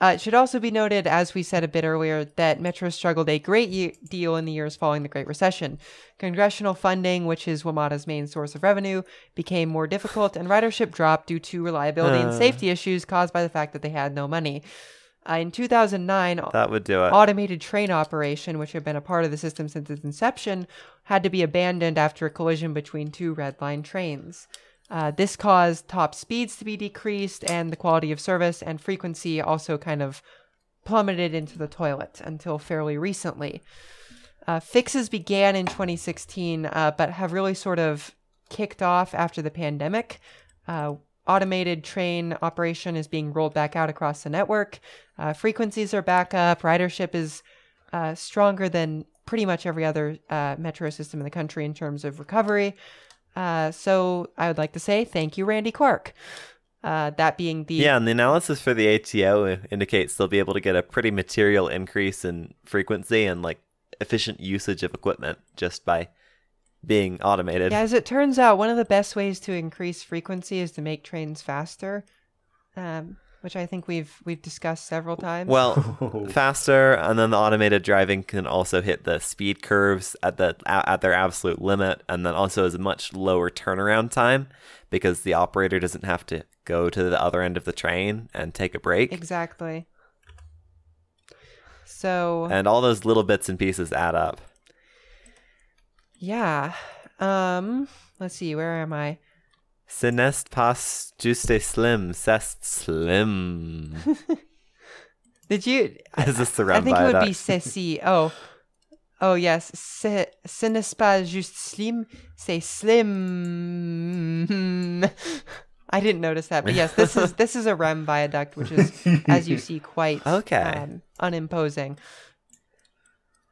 S2: It should also be noted, as we said a bit earlier, that Metro struggled a great deal in the years following the Great Recession. Congressional funding, which is WMATA's main source of revenue, became more difficult, and ridership dropped due to reliability and safety issues caused by the fact that they had no money. In 2009,
S3: that would do it.
S2: Automated train operation, which had been a part of the system since its inception, had to be abandoned after a collision between two Red Line trains. This caused top speeds to be decreased, and the quality of service and frequency also kind of plummeted into the toilet until fairly recently. Fixes began in 2016, but have really sort of kicked off after the pandemic. Automated train operation is being rolled back out across the network. Frequencies are back up. Ridership is stronger than pretty much every other metro system in the country in terms of recovery. So I would like to say thank you, Randy Clark. That being the...
S3: Yeah, and the analysis for the ATO indicates they'll be able to get a pretty material increase in frequency and like efficient usage of equipment just by being automated.
S2: Yeah, as it turns out, one of the best ways to increase frequency is to make trains faster, which I think we've discussed several times.
S3: Well, faster, and then the automated driving can also hit the speed curves at their absolute limit, and then also has a much lower turnaround time because the operator doesn't have to go to the other end of the train and take a break.
S2: Exactly. So...
S3: And all those little bits and pieces add up.
S2: Yeah. Let's see, where am I?
S3: Ce n'est pas juste slim, c'est slim.
S2: Did you?
S3: Is this the REM
S2: I think
S3: viaduct?
S2: it would be ceci. Oh yes. Ce n'est pas juste slim, c'est slim. I didn't notice that, but yes, this is a REM viaduct, which is, as you see, quite unimposing.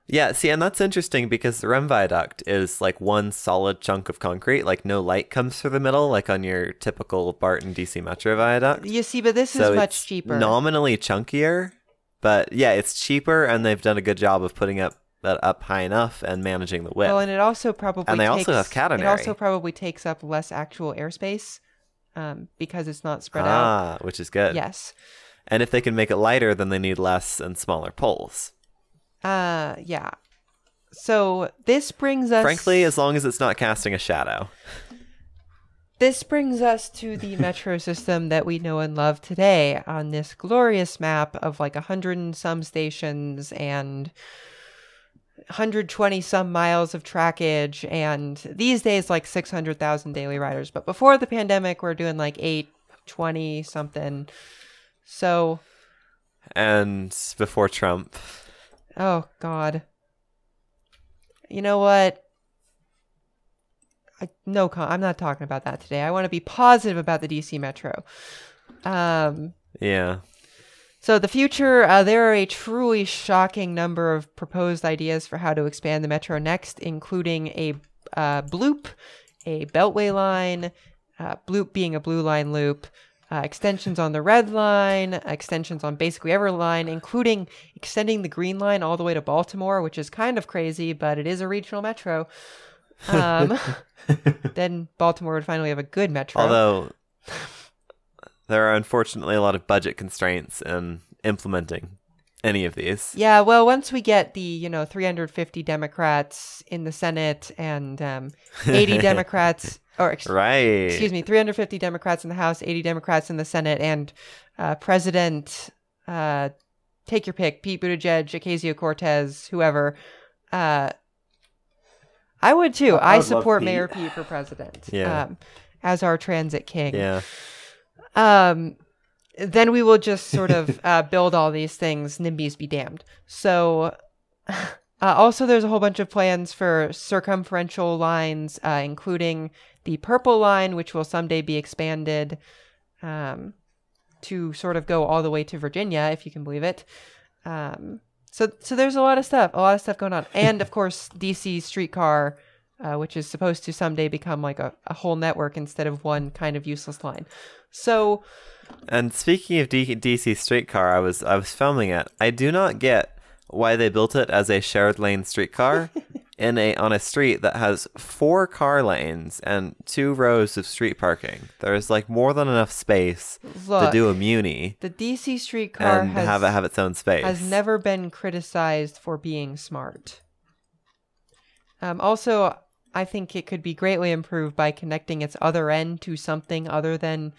S3: Yeah, see, and that's interesting because the REM viaduct is like one solid chunk of concrete, like no light comes through the middle, like on your typical BART and DC Metro viaduct.
S2: You see, but this is much cheaper.
S3: Nominally chunkier, but yeah, it's cheaper, and they've done a good job of putting that up high enough and managing the width.
S2: Well, and it also probably
S3: also have catenary.
S2: It also probably takes up less actual airspace because it's not spread out.
S3: Which is good.
S2: Yes.
S3: And if they can make it lighter, then they need less and smaller poles.
S2: Yeah. So this brings us...
S3: Frankly, as long as it's not casting a shadow.
S2: This brings us to the metro system that we know and love today on this glorious map of like 100 and some stations and 120 some miles of trackage, and these days like 600,000 daily riders. But before the pandemic, we're doing like 820 something. So...
S3: And before Trump...
S2: Oh, God. You know what? I'm not talking about that today. I want to be positive about the DC Metro.
S3: Yeah.
S2: So the future, there are a truly shocking number of proposed ideas for how to expand the Metro next, including a bloop, a beltway line, bloop being a blue line loop, extensions on the Red Line, extensions on basically every line, including extending the Green Line all the way to Baltimore, which is kind of crazy, but it is a regional metro. Then Baltimore would finally have a good metro.
S3: Although there are unfortunately a lot of budget constraints in implementing any of these.
S2: Yeah, well, once we get the 350 Democrats in the Senate and 80 Democrats, excuse me, 350 Democrats in the House, 80 Democrats in the Senate, and President, take your pick, Pete Buttigieg, Ocasio-Cortez, whoever. I would too. I support Mayor Pete for president.
S3: Yeah.
S2: As our transit king.
S3: Yeah.
S2: Then we will just sort of build all these things, NIMBYs be damned. So also there's a whole bunch of plans for circumferential lines, including the Purple Line, which will someday be expanded to sort of go all the way to Virginia, if you can believe it. So there's a lot of stuff going on. And of course, DC streetcar, which is supposed to someday become like a whole network instead of one kind of useless line. So...
S3: And speaking of DC streetcar, I was filming it. I do not get why they built it as a shared lane streetcar on a street that has 4 car lanes and 2 rows of street parking. There's like more than enough space to do a muni.
S2: The DC streetcar
S3: and have its own space.
S2: Has never been criticized for being smart. Also, I think it could be greatly improved by connecting its other end to something other than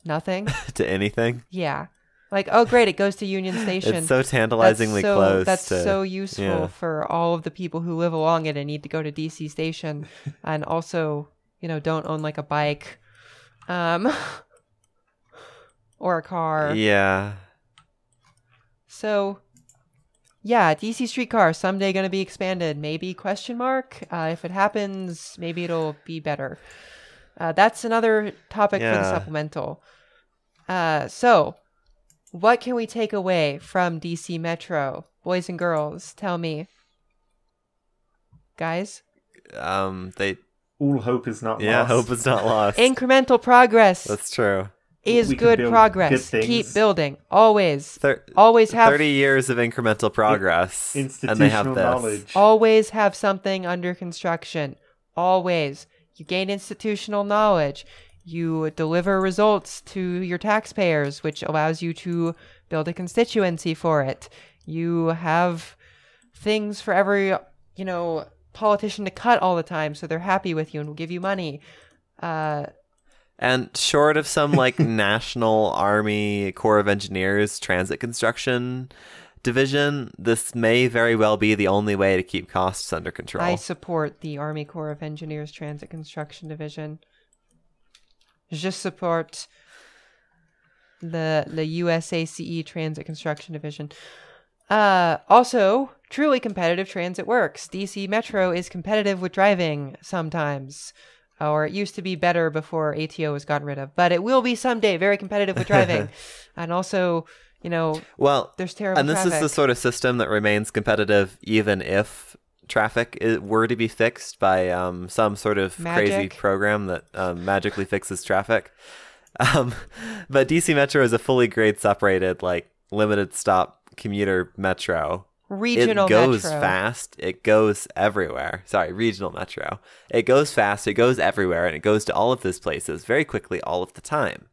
S2: nothing.
S3: To anything?
S2: Yeah. Like, oh, great, it goes to Union Station.
S3: It's so tantalizingly close.
S2: That's so useful for all of the people who live along it and need to go to DC Station and also, don't own like a bike or a car.
S3: Yeah.
S2: So, yeah, DC streetcar someday going to be expanded. Maybe ? If it happens, maybe it'll be better. That's another topic for the supplemental. So, what can we take away from DC Metro? Boys and girls, tell me. Guys?
S1: All hope is not lost.
S3: Yeah, hope is not lost.
S2: Incremental progress.
S3: That's true.
S2: Is good progress.
S1: Good
S2: Keep building. Always. Always have
S3: 30 years of incremental progress.
S1: Institutional
S3: and they have this.
S1: knowledge.
S2: Always have something under construction. Always. You gain institutional knowledge. You deliver results to your taxpayers, which allows you to build a constituency for it. You have things for every, politician to cut all the time, so they're happy with you and will give you money.
S3: And short of some National Army Corps of Engineers transit construction division, this may very well be the only way to keep costs under control.
S2: I support the Army Corps of Engineers Transit Construction Division. Just support the USACE Transit Construction Division. Also, truly competitive transit works. DC Metro is competitive with driving sometimes. Or it used to be better before ATO was gotten rid of. But it will be someday very competitive with driving. And also... there's terrible
S3: and this
S2: traffic.
S3: is the sort of system that remains competitive even if traffic were to be fixed by some sort of crazy program that magically fixes traffic. But DC Metro is a fully grade separated, limited stop commuter metro.
S2: Regional
S3: It goes
S2: metro.
S3: fast. It goes everywhere. Sorry, regional metro. It goes fast. It goes everywhere. And it goes to all of these places very quickly all of the time.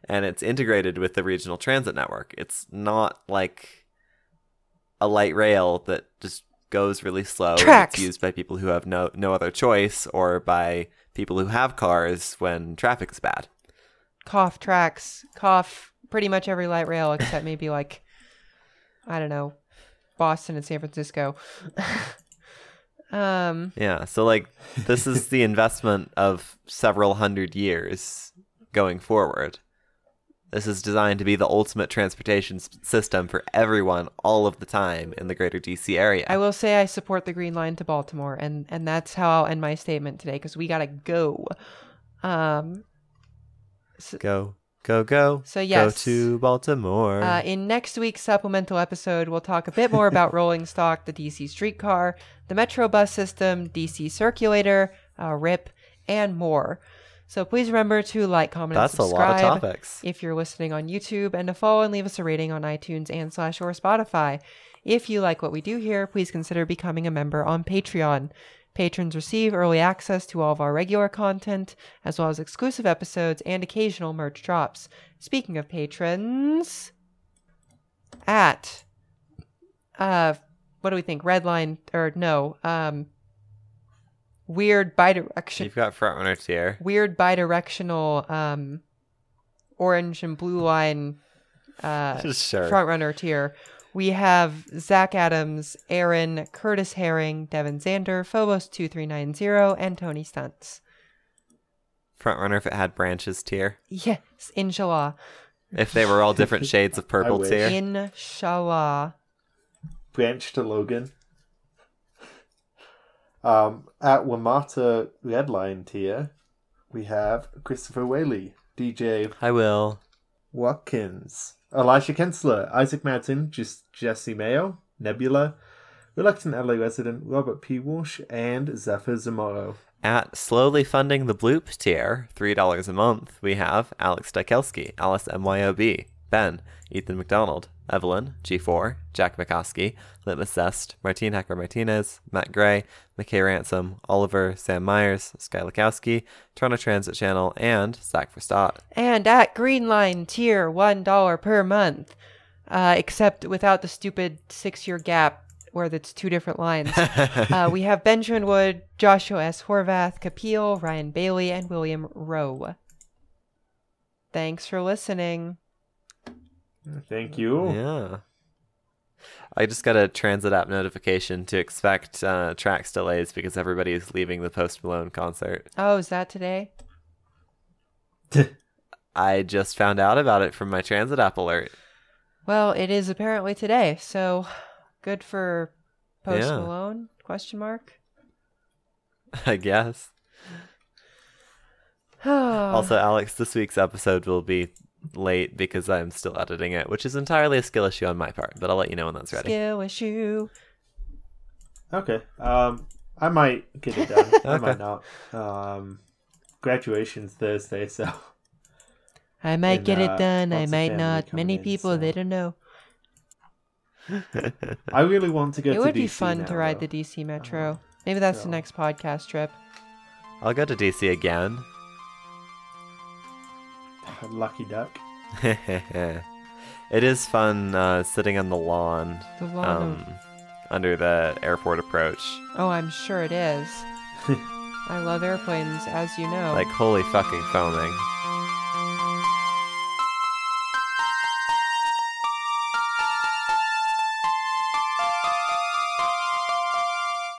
S3: And it's integrated with the regional transit network. It's not like a light rail that just goes really slow.
S2: Tracks.
S3: It's used by people who have no other choice or by people who have cars when traffic is bad.
S2: Cough tracks. Cough pretty much every light rail except maybe I don't know, Boston and San Francisco.
S3: Yeah, so this is the investment of several hundred years going forward. This is designed to be the ultimate transportation system for everyone all of the time in the greater DC area.
S2: I will say I support the Green Line to Baltimore, and that's how I'll end my statement today, because we gotta go.
S3: Go.
S2: So yes.
S3: Go to Baltimore.
S2: In next week's supplemental episode, we'll talk a bit more about rolling stock, the DC streetcar, the Metro bus system, DC circulator, RIP, and more. So please remember to like, comment,
S3: That's
S2: and subscribe.
S3: a lot of topics.
S2: If you're listening on YouTube, and to follow and leave us a rating on iTunes and / or Spotify. If you like what we do here, please consider becoming a member on Patreon. Patrons receive early access to all of our regular content, as well as exclusive episodes and occasional merch drops. Speaking of patrons, at what do we think? Redline or no? Weird bidirectional.
S3: You've got frontrunner tier.
S2: Weird bidirectional orange and blue line
S3: Sure.
S2: frontrunner tier. We have Zach Adams, Aaron, Curtis Herring, Devin Zander, Phobos2390, and Tony Stunts.
S3: Frontrunner if it had branches tier.
S2: Yes, inshallah.
S3: If they were all different shades of purple
S1: wish.
S3: tier.
S2: Inshallah.
S1: Branch to Logan. At Wamata Redline tier, we have Christopher Whaley, DJ
S3: I will.
S1: Watkins, Elijah Kensler, Isaac Madsen, Jesse Mayo, Nebula, Reluctant LA Resident, Robert P. Walsh, and Zephyr Zamoro.
S3: At slowly funding the bloop tier, $3 a month, we have Alex Dykelski, Alice MYOB, Ben, Ethan McDonald, Evelyn, G4, Jack McCoskey, Litmus Zest, Martine Heckler Martinez, Matt Gray, McKay Ransom, Oliver, Sam Myers, Sky Lukowski, Toronto Transit Channel, and Zach Verstott.
S2: And at Greenline tier, $1 per month. Except without the stupid 6-year gap where it's 2 different lines. We have Benjamin Wood, Joshua S. Horvath, Kapil, Ryan Bailey, and William Rowe. Thanks for listening.
S1: Thank you.
S3: Yeah. I just got a transit app notification to expect tracks delays because everybody is leaving the Post Malone concert.
S2: Oh, is that today?
S3: I just found out about it from my transit app alert.
S2: Well, it is apparently today, so good for Post
S3: Yeah.
S2: Malone? Question mark.
S3: I guess. Also, Alex, this week's episode will be late because I'm still editing it, which is entirely a skill issue on my part, but I'll let you know when that's ready.
S2: Skill issue.
S1: Okay. I might get it done. I
S3: Okay.
S1: might not. Graduation's Thursday, so
S2: I might
S1: And,
S2: get it done. I
S1: lots of
S2: might
S1: family
S2: not.
S1: coming
S2: Many
S1: in,
S2: people,
S1: so-
S2: they don't know.
S1: I really want to go
S2: It
S1: to
S2: would be
S1: DC
S2: fun
S1: now,
S2: to ride
S1: though.
S2: the DC Metro. Maybe that's the
S1: so-
S2: next podcast trip.
S3: I'll go to DC again.
S1: Lucky duck.
S3: It is fun sitting on the lawn
S2: The lawn
S3: under the airport approach.
S2: Oh, I'm sure it is. I love airplanes, as you know.
S3: Like, holy fucking foaming.